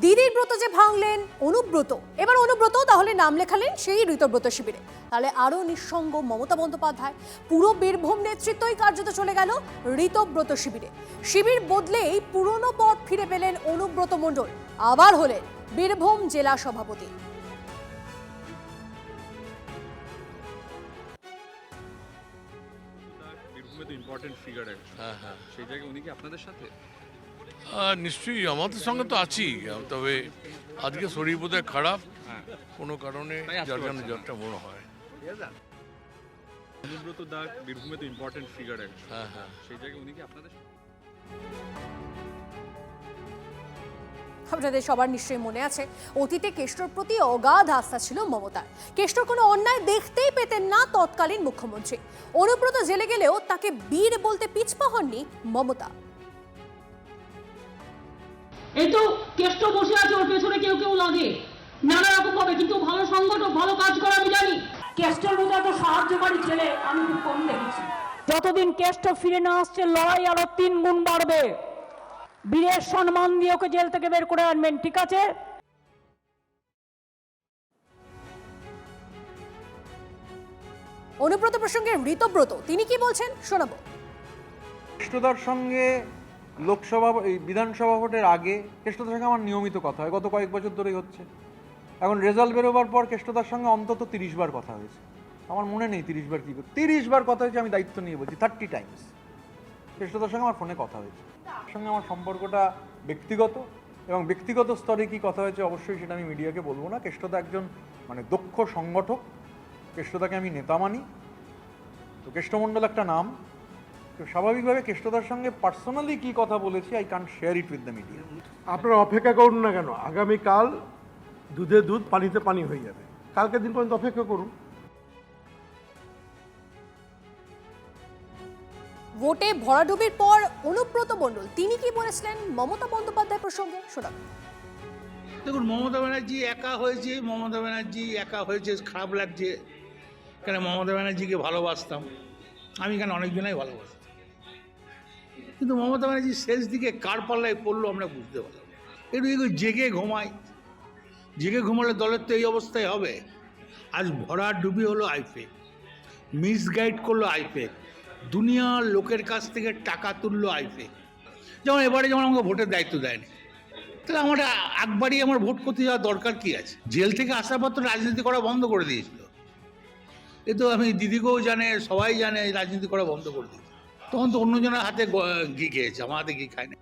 দিদির ব্রত যে ভাঙলেন অনুব্রত, এবার অনুব্রত তাহলে নাম লেখালেন সেই ঋতব্রত শিবিরে। তাহলে আরো নিঃসঙ্গ মমতা বন্দ্যোপাধ্যায়, পুরো বীরভূম নেতৃত্বই কার্যত চলে গেল ঋতব্রত শিবিরে। শিবির বদলেই পুরনো পদ ফিরে পেলেন অনুব্রত মণ্ডল, আবার হলেন বীরভূম জেলা সভাপতি। বীরভূমে তো ইম্পর্টেন্ট ফিগার সেই জায়গায় উনি কি আপনাদের সাথে? নিশ্চয়ই আমাদের সঙ্গে তো আছি, তবে আজকে শরীর বোধহয় খারাপ কোনো কারণে, যার জন্য জ্বরটা মনে হয়। অনুব্রত দা বীরভূমে তো ইম্পর্টেন্ট ফিগার সেই জায়গায় উনি কি আপনাদের সাথে? আপনাদের সবার নিশ্চয়ই মনে আছে, অতীতে কেষ্টর প্রতি অগাধ আস্থা ছিল মমতার। কেষ্টর কোনো অন্যায় দেখতেই পেতেন না তৎকালীন মুখ্যমন্ত্রী। অনুব্রত জেলে গেলেও তাকে বীর বলতে পিছপা হননি মমতা। এই তো কেষ্ট বসে আছে, ওর পেছনে কেউ কেউ লাগে নানা রকম ভাবে, কিন্তু ভালো সংগঠক, ভালো কাজ করে আমি জানি। কেষ্টর মতো এত সাহায্যকারী ছেলে আমি খুব কম দেখেছি। যতদিন কেষ্ট ফিরে না আসছে লড়াই আরো 3 গুণ বাড়বে। বীরের সম্মান দিয়ে ওকে জেল থেকে বের করে আনবেন, ঠিক আছে? অনুব্রত প্রসঙ্গে ঋতব্রত তিনি কি বলছেন শোনাবো। কেষ্টদার সঙ্গে লোকসভা এই বিধানসভা ভোটের আগে কেষ্টদার সঙ্গে আমার নিয়মিত কথা হয়, গত কয়েক বছর ধরেই হচ্ছে। এখন রেজাল্ট বেরোবার পর কেষ্টদার সঙ্গে অন্তত 30 বার কথা হয়েছে। আমার মনে নেই 30 বার কী, 30 বার কথা হয়েছে, আমি দায়িত্ব নিয়ে বলছি 30 টাইমস কেষ্টদার সঙ্গে আমার ফোনে কথা হয়েছে। তার সঙ্গে আমার সম্পর্কটা ব্যক্তিগত, এবং ব্যক্তিগত স্তরে কি কথা হয়েছে অবশ্যই সেটা আমি মিডিয়াকে বলবো না। কেষ্টদা একজন দক্ষ সংগঠক, কেষ্টদাকে আমি নেতা মানি। তো কেষ্টমণ্ডল একটা নাম, তো স্বাভাবিকভাবে কেষ্টদার সঙ্গে পার্সোনালি কি কথা বলেছি I can't share it with the media. আপনারা অপেক্ষা করুন না কেন, আগামীকাল দুধে দুধ পানিতে পানি হয়ে যাবে। কালকের দিন পর্যন্ত অপেক্ষা করুন। ভোটে ভরাডুবির পর অনুব্রত মণ্ডল তিনি কি বলেছিলেন মমতা বন্দ্যোপাধ্যায় প্রসঙ্গে শোনাবো। দেখুন, মমতা ব্যানার্জি একা হয়েছে, মমতা ব্যানার্জি একা হয়েছে, খারাপ লাগছে। কেন মমতা ব্যানার্জিকে ভালোবাসতাম আমি, কেন অনেকজনাই ভালোবাসতাম, কিন্তু মমতা ব্যানার্জি শেষ দিকে কার পাল্লায় পড়লো আমরা বুঝতে পারলাম। একটু জেগে ঘুমাই, জেগে ঘুমালে দলের তো এই অবস্থায় হবে। আজ ভরা ডুবি হলো আইফেক, মিসগাইড করলো আইফেক, দুনিয়ার লোকের কাছ থেকে টাকা তুললো আইফেক। যেমন এবারে যেমন আমাকে ভোটের দায়িত্ব দেয়নি, তাহলে আমার একবারই আমার ভোট করতে যাওয়ার দরকার কি আছে? জেল থেকে আসার পর তো রাজনীতি করা বন্ধ করে দিয়েছিল। এ তো আমি দিদিকেও জানে, সবাই জানে রাজনীতি করা বন্ধ করে দিয়েছে। তখন তো অন্যজনের হাতে ঘি খেয়েছে, আমার হাতে ঘি খায় না।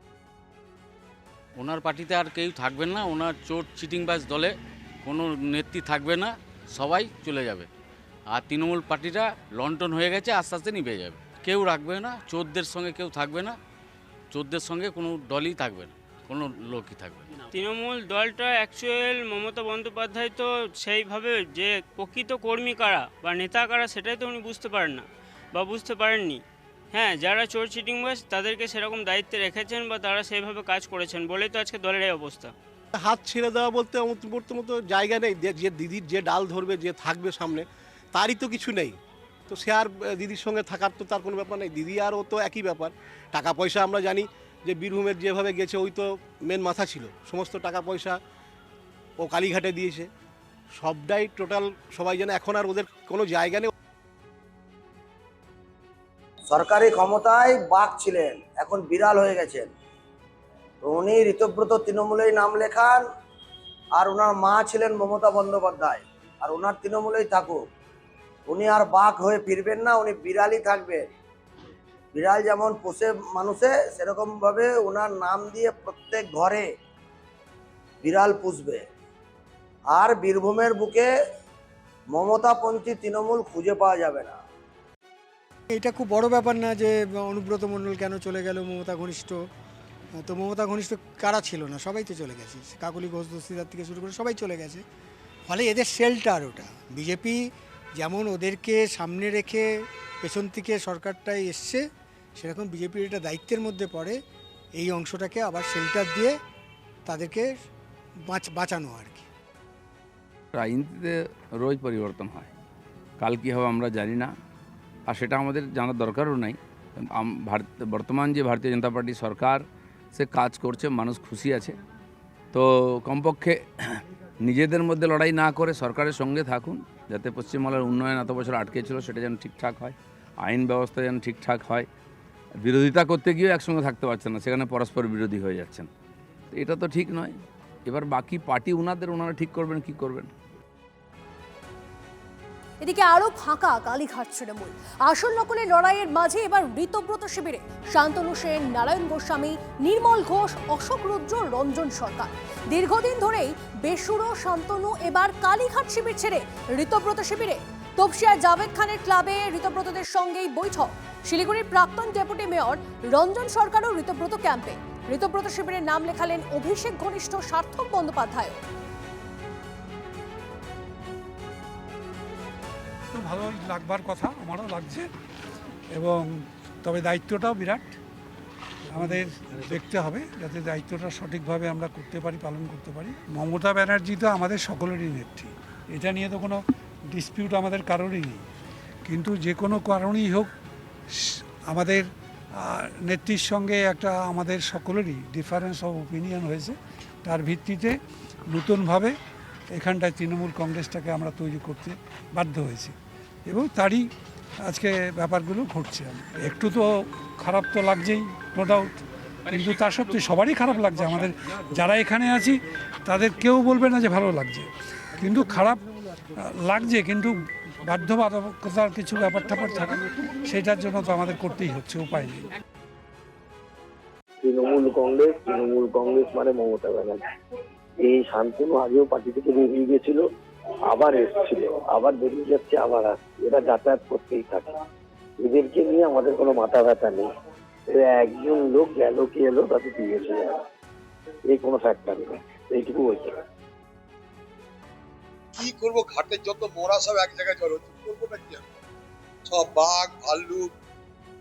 ওনার পার্টিতে আর কেউ থাকবেন না, ওনার চোট চিটিংবাজ দলে কোনো নেত্রী থাকবে না, সবাই চলে যাবে। আর তৃণমূল পার্টিটা লন্ঠন হয়ে গেছে, আস্তে আস্তে নিভে যাবে। কেউ রাখবে না, চোরদের সঙ্গে কেউ থাকবে না, চোরদের সঙ্গে কোনো দলই থাকবে না, কোনো লোকই থাকবে না। তৃণমূল দলটা অ্যাকচুয়াল মমতা বন্দ্যোপাধ্যায় তো সেইভাবে যে প্রকৃত কর্মী কারা বা নেতা কারা সেটাই তো উনি বুঝতে পারেন না বা বুঝতে পারেননি। হ্যাঁ, যারা চোর চিটিংবাজ তাদেরকে সেরকম দায়িত্বে রেখেছেন বা তারা সেইভাবে কাজ করেছেন বলেই তো আজকে দলের এই অবস্থা। হাত ছেড়ে দেওয়া বলতে মুহূর্তের মতো জায়গা নেই। যে দিদির যে ডাল ধরবে, যে থাকবে সামনে, তারই তো কিছু নেই। তো সে আর দিদির সঙ্গে থাকার তো তার কোনো ব্যাপার নেই। দিদি আর ও তো একই ব্যাপার। টাকা পয়সা আমরা জানি যে বীরভূমের যেভাবে গেছে ওই তো মেন মাথা ছিল, সমস্ত টাকা পয়সা ও কালীঘাটে দিয়েছে, সবটাই টোটাল সবাই জানে। এখন আর ওদের কোনো জায়গা নেই। সরকারি ক্ষমতায় বাঘ ছিলেন, এখন বিড়াল হয়ে গেছেন। তো উনি ঋতব্রত তৃণমূলেই নাম লেখান, আর ওনার মা ছিলেন মমতা বন্দ্যোপাধ্যায়, আর ওনার তৃণমূলেই থাকুক। উনি আর বাঘ হয়ে ফিরবেন না, উনি বিড়ালই থাকবেন। বিড়াল যেমন পোষে মানুষে, সেরকম ভাবে ওনার নাম দিয়ে প্রত্যেক ঘরে বিড়াল পুষবে। আর বীরভূমের বুকে মমতাপন্থী তৃণমূল খুঁজে পাওয়া যাবে না। এটা খুব বড় ব্যাপার না যে অনুব্রত মণ্ডল কেন চলে গেল মমতা ঘনিষ্ঠ। তো মমতা ঘনিষ্ঠ কারা ছিল না, সবাই তো চলে গেছে। কাকলি ঘোষ দস্তিদার থেকে শুরু করে সবাই চলে গেছে। ফলে এদের শেল্টার ওটা। বিজেপি যেমন ওদেরকে সামনে রেখে পেছন থেকে সরকারটাই এসছে, সেরকম বিজেপির এটা দায়িত্বের মধ্যে পড়ে এই অংশটাকে আবার শেল্টার দিয়ে তাদেরকে বাঁচানো আর কি। রাজনীতিতে রোজ পরিবর্তন হয়, কাল কী হবে আমরা জানি না, আর সেটা আমাদের জানার দরকারও নাই। বর্তমান যে ভারতীয় জনতা পার্টি সরকার সে কাজ করছে, মানুষ খুশি আছে। তো কমপক্ষে নিজেদের মধ্যে লড়াই না করে সরকারের সঙ্গে থাকুন, যাতে পশ্চিমবাংলার উন্নয়ন এত বছর আটকে ছিল সেটা যেন ঠিকঠাক হয়, আইন ব্যবস্থা যেন ঠিকঠাক হয়। বিরোধিতা করতে গিয়েও একসঙ্গে থাকতে পারছেন না, সেখানে পরস্পর বিরোধী হয়ে যাচ্ছেন। তো এটা তো ঠিক নয়। এবার বাকি পার্টি ওনারা ঠিক করবেন কি করবেন। এদিকে আরো ফাঁকা কালীঘাট তৃণমূল। আসল নকলের লড়াইয়ের মাঝে এবার ঋতব্রত শিবিরে শান্তনু সেন, নারায়ণ গোস্বামী, নির্মল ঘোষ, অশোক রুদ্র, রঞ্জন সরকার। দীর্ঘদিন ধরেই বেসুরো শান্তনু এবার কালীঘাট শিবির ছেড়ে ঋতব্রত শিবিরে। তপসিয়ার জাভেদ খানের ক্লাবে ঋতব্রতদের সঙ্গেই বৈঠক। শিলিগুড়ির প্রাক্তন ডেপুটি মেয়র রঞ্জন সরকারও ঋতব্রত ক্যাম্পে। ঋতব্রত শিবিরের নাম লেখালেন অভিষেক ঘনিষ্ঠ সার্থক বন্দ্যোপাধ্যায়। ভালো লাগবার কথা, আমারও লাগছে, এবং তবে দায়িত্বটাও বিরাট। আমাদের দেখতে হবে যাতে দায়িত্বটা সঠিকভাবে আমরা করতে পারি, পালন করতে পারি। মমতা ব্যানার্জি তো আমাদের সকলেরই নেত্রী, এটা নিয়ে তো কোনো ডিসপিউট আমাদের কারোরই নেই। কিন্তু যে কোনো কারণেই হোক আমাদের নেত্রীর সঙ্গে একটা আমাদের সকলেরই ডিফারেন্স অফ ওপিনিয়ন হয়েছে। তার ভিত্তিতে নতুনভাবে এখানটায় তৃণমূল কংগ্রেসটাকে আমরা তৈরি করতে বাধ্য হয়েছি, এবং তারই আজকে ব্যাপারগুলো ঘটছে। একটু তো খারাপ তো লাগছেই, নো ডাউট, কিন্তু তা সত্ত্বেও সবারই খারাপ লাগছে। আমাদের যারা এখানে আছি তাদের কেউ বলবে না যে ভালো লাগছে, কিন্তু খারাপ লাগছে। কিন্তু বাধ্যবাধকতার কিছু ব্যাপার ট্যাপার থাকে, সেটার জন্য তো আমাদের করতেই হচ্ছে, উপায় নেই। তৃণমূল কংগ্রেস মানে মমতা ব্যানার্জি। এই শান্তনু আগেও পার্টি থেকে বেরিয়ে গিয়েছিল, আবার এসেছিল, আবার বেরিয়ে যাচ্ছে, আবার আসছে। এরা যাতায়াত করতেই থাকে, এদেরকে নিয়ে আমাদের কোনো মাথা ব্যথা নেই। একজন লোক গেল কি এলো তাতে দিয়ে গেছে, এই কোনো ফ্যাক্টর নেই, এইটুকু বলতে কি করবো? ঘাটের যত মোরা সব এক জায়গায় জড়ো হচ্ছে, করবো না কি? সব বাঘ, ভাল্লুক,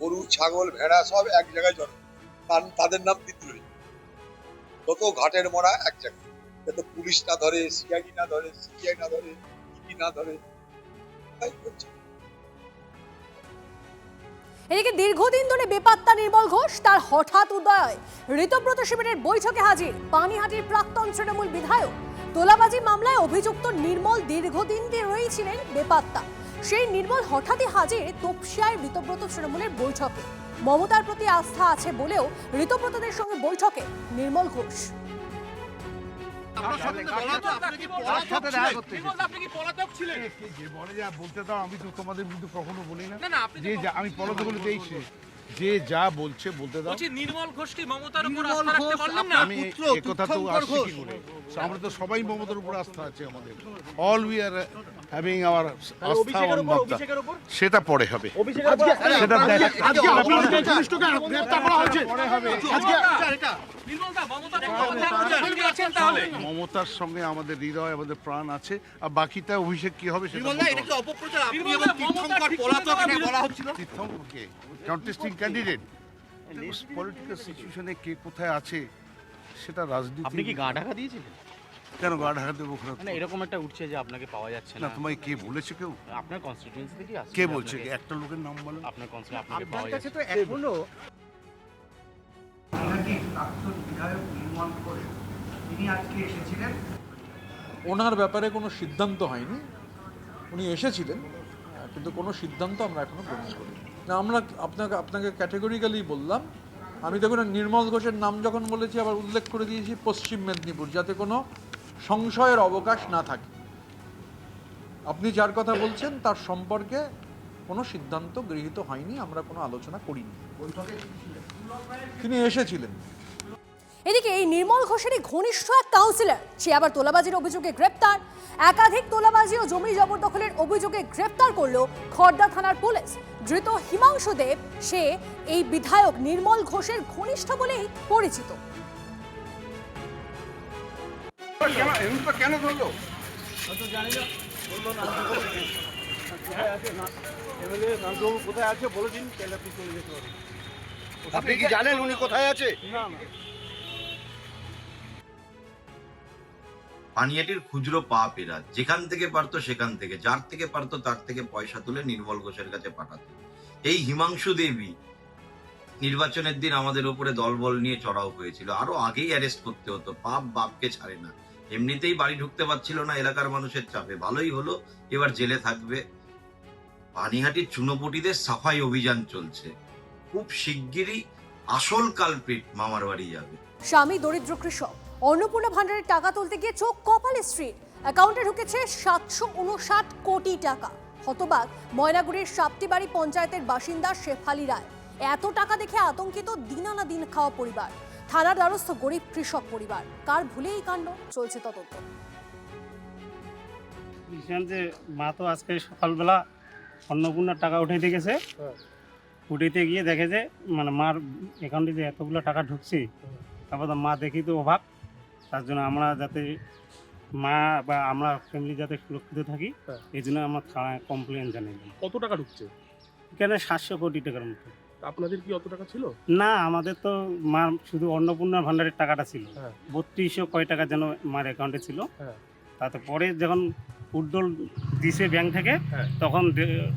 গরু, ছাগল, ভেড়া সব এক জায়গায় জড়ো, কারণ তাদের নাম বিদ্রোহী। যত ঘাটের মোরা এক জায়গায়, যাতে পুলিশ না ধরে, সিআইডি না ধরে, সিবিআই না ধরে, ইডি না ধরে, তাই করছে। এদিকে দীর্ঘদিন ধরে বেপাত্তা নির্মল ঘোষ, তার হঠাৎ উদয়। ঋতব্রত শিবিরের বৈঠকে হাজির পানিহাটির প্রাক্তন তৃণমূল বিধায়ক। তোলাবাজি মামলায় অভিযুক্ত নির্মল দীর্ঘদিন ধরেই ছিলেন বেপাত্তা। সেই নির্মল হঠাৎই হাজির তপসিয়ায় ঋতব্রত তৃণমূলের বৈঠকে। মমতার প্রতি আস্থা আছে বলেও ঋতব্রতদের সঙ্গে বৈঠকে নির্মল ঘোষ। বলতে দাও, আমি তো তোমাদের বিরুদ্ধে কখনো বলি না যে আমি পলাতক বলে দিয়েছি। যে যা বলছে বলতে দাও। নির্মল ঘোষ কি মমতার উপর আস্থা রাখতে পারলেন না? আমি এই কথা তো আসছি কি করে? আমরা তো সবাই মমতার উপর আস্থা আছে আমাদের। All we are having our আস্থা অন মমতা। সেটা পরে হবে, সেটা মমতার সঙ্গে আমাদের হৃদয়, আমাদের প্রাণ আছে। আর বাকিটা অভিষেক কি হবে সেটা কন্টেস্টিং ক্যান্ডিডেট, পলিটিক্যাল সিচুয়েশনে কে কোথায় আছে সেটা রাজনীতি। আপনি কি গা ঢাকা দিয়েছিলেন? কেন গা ঢাকা দেবো? না, এরকম একটা উঠছে যে আপনাকে পাওয়া যাচ্ছে না। তোমায় কে বলেছে? কেউ? আপনার কনস্টিটিউয়েন্সি থেকে আসছে। কে বলছে? একটা লোকের নাম বলো। আপনার কনস্টিটিউয়েন্সি আপনাকে পাওয়া যাচ্ছে তো এখনো প্রাক্তন বিধায়ক নির্মল ঘোষ তিনি আজকে এসেছিলেন। ওনার ব্যাপারে কোনো সিদ্ধান্ত হয়নি, উনি এসেছিলেন, কিন্তু কোনো সিদ্ধান্ত আমরা এখনো গ্রহণ করিনি। না, আমরা আপনাকে ক্যাটেগরিক্যালি বললাম। আমি দেখুন নির্মল ঘোষের নাম যখন বলেছি আবার উল্লেখ করে দিয়েছি পশ্চিম মেদিনীপুর, যাতে কোনো সংশয়ের অবকাশ না থাকে। আপনি যার কথা বলছেন তার সম্পর্কে কোনো সিদ্ধান্ত গৃহীত হয়নি, আমরা কোনো আলোচনা করিনি। তিনি এসেছিলেন। এদিকে এই নির্মল ঘোষেরই ঘনিষ্ঠ এক কাউন্সিলর, সে আবার তোলাবাজির অভিযোগে গ্রেপ্তার। একাধিক তোলাবাজি ও জমি জবরদখলের অভিযোগে গ্রেপ্তার করল খড়দা থানার পুলিশ। ধৃত হিমাংশু দেব, সে এই বিধায়ক নির্মল ঘোষের ঘনিষ্ঠ বলেই পরিচিত। কেন ধরলো? কোথায় আছে বলে দিন, তাহলে আপনি চলে যেতে পারেন। আপনি কি জানেন উনি কোথায় আছে? না না। পানিহাটির খুচরো পাপেরা যেখান থেকে পারতো সেখান থেকে, যার থেকে পারতো তার থেকে পয়সা তুলে নির্মল ঘোষের কাছে পাঠাতো। এই হিমাংশু দেবী নির্বাচনের দিন আমাদের উপরে দলবল নিয়ে চড়াও হয়েছিল, আরো আগেই অ্যারেস্ট করতে হতো। পাপ বাপকে ছাড়ে না, এমনিতেই বাড়ি ঢুকতে পারছিল না এলাকার মানুষের চাপে, ভালোই হলো এবার জেলে থাকবে। পানিহাটির চুনোপুটিদের সাফাই অভিযান চলছে, খুব শিগগিরই আসল কালপ্রিট মামার বাড়ি যাবে। স্বামী দরিদ্র কৃষক, অন্নপূর্ণা ভান্ডারের টাকা তুলতে গিয়ে চোখ কপালে স্ত্রীর, অ্যাকাউন্টে ঢুকেছে 759 কোটি টাকা। হতবাক ময়নাগুড়ির সাপ্তিবাড়ি পঞ্চায়েতের বাসিন্দা শেফালি রায়। এত টাকা দেখে আতঙ্কিত দিন আনা দিন খাওয়া পরিবার, থানার দ্বারস্থ গরিব কৃষক পরিবার। কার ভুলে এই কাণ্ড, চলছে তদন্ত। মা তো আজকে সকালবেলা অন্নপূর্ণার টাকা উঠাইতে গেছে, উঠাইতে গিয়ে দেখে যে মানে মার অ্যাকাউন্টে যে এতগুলো টাকা ঢুকছে, তারপর তো মা দেখি তো অবাক। তার জন্য আমরা যাতে মা বা আমরা ফ্যামিলি যাতে সুরক্ষিত থাকি, এই জন্য আমরা থানায় কমপ্লেন জানাইলাম। কত টাকা ঢুকছে এখানে 700 কোটি টাকার মতো। আপনাদের কি অত টাকা ছিল? না, আমাদের তো মার শুধু অন্নপূর্ণা ভান্ডারের টাকাটা ছিল, 3200 কয় টাকা যেন মার অ্যাকাউন্টে ছিল। তারপরে যখন উদ্দোল দিছে ব্যাংক থেকে, তখন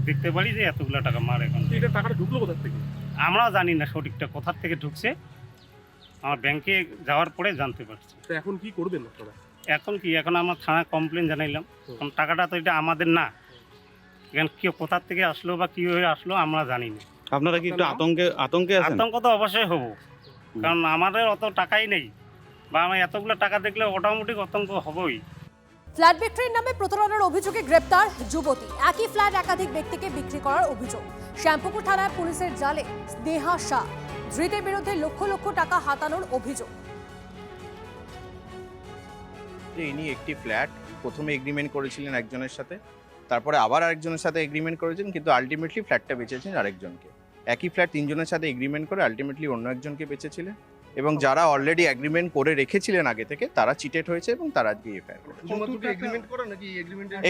দেখতে পারি যে এতগুলো টাকা মার অ্যাকাউন্টে। এটা টাকাটা ঢুকলো কোথা থেকে? আমরাও জানি না সঠিকটা কোথা থেকে ঢুকছে, আমার ব্যাংকে যাওয়ার পরে জানতে পারছি। তো এখন কি করবেন আপনারা? এখন আমরা থানায় কমপ্লেন জানাইলাম, কারণ টাকাটা তো এটা আমাদের না। এখন কেউ কোথা থেকে আসলো বা কীভাবে আসলো আমরা জানি না। আপনারা কি একটু আতঙ্কে আছেন? আতঙ্ক তো অবশ্যই হবো, কারণ আমাদের অত টাকাই নেই, বা আমি এতগুলো টাকা দেখলে অটোমেটিক আতঙ্ক হবই। ফ্ল্যাট বিক্রির নামে প্রতারণার অভিযোগে গ্রেপ্তার যুবতী। একই ফ্ল্যাট একাধিক ব্যক্তিকে বিক্রি করার অভিযোগ। শ্যামপুকুর থানায় পুলিশের জালে স্নেহা শাহ, ধৃতের বিরুদ্ধে লক্ষ লক্ষ টাকা হাতানোর অভিযোগ। ইনি একটি ফ্ল্যাট প্রথমে এগ্রিমেন্ট করেছিলেন একজনের সাথে, তারপরে আবার আরেকজনের সাথে এগ্রিমেন্ট করেছেন, কিন্তু আলটিমেটলি ফ্ল্যাটটা বেচেছেন আরেকজনকে। একই ফ্ল্যাট 3 জনের সাথে এগ্রিমেন্ট করে আলটিমেটলি অন্য একজনকে বেচেছিলেন, এবং যারা অলরেডি এগ্রিমেন্ট করে রেখেছিলেন আগে থেকে তারা চিটেড হয়েছে এবং তারা আজকে এফআইআর করেছে।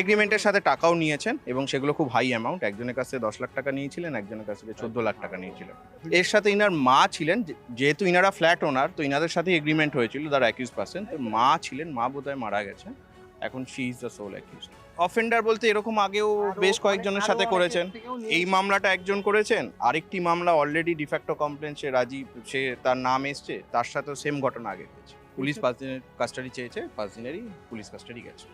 এগ্রিমেন্টের সাথে টাকাও নিয়েছেন, এবং সেগুলো খুব হাই অ্যামাউন্ট। একজনের কাছে 10 লাখ টাকা নিয়েছিলেন, একজনের কাছে 14 লাখ টাকা নিয়েছিলেন। এর সাথে ইনার মা ছিলেন, যেহেতু ইনারা ফ্ল্যাট ওনার, তো ইনাদের সাথে এগ্রিমেন্ট হয়েছিল, যারা অ্যাকিউজ পার্সন। তো মা ছিলেন, মা বোধহয় মারা গেছেন, এখন she is the sole accused. Offender বলতে এরকম আগেও বেশ কয়েকজনের সাথে করেছেন। এই মামলাটা একজন করেছেন, আরেকটি মামলা অলরেডি ডিফ্যাক্টো কমপ্লেন, সে রাজীব, সে তার নাম এসছে, তার সাথেও সেম ঘটনা আগে হয়েছে। পুলিশ 5 দিনের কাস্টাডি চেয়েছে, 5 দিনেরই পুলিশ কাস্টাডি গেছে।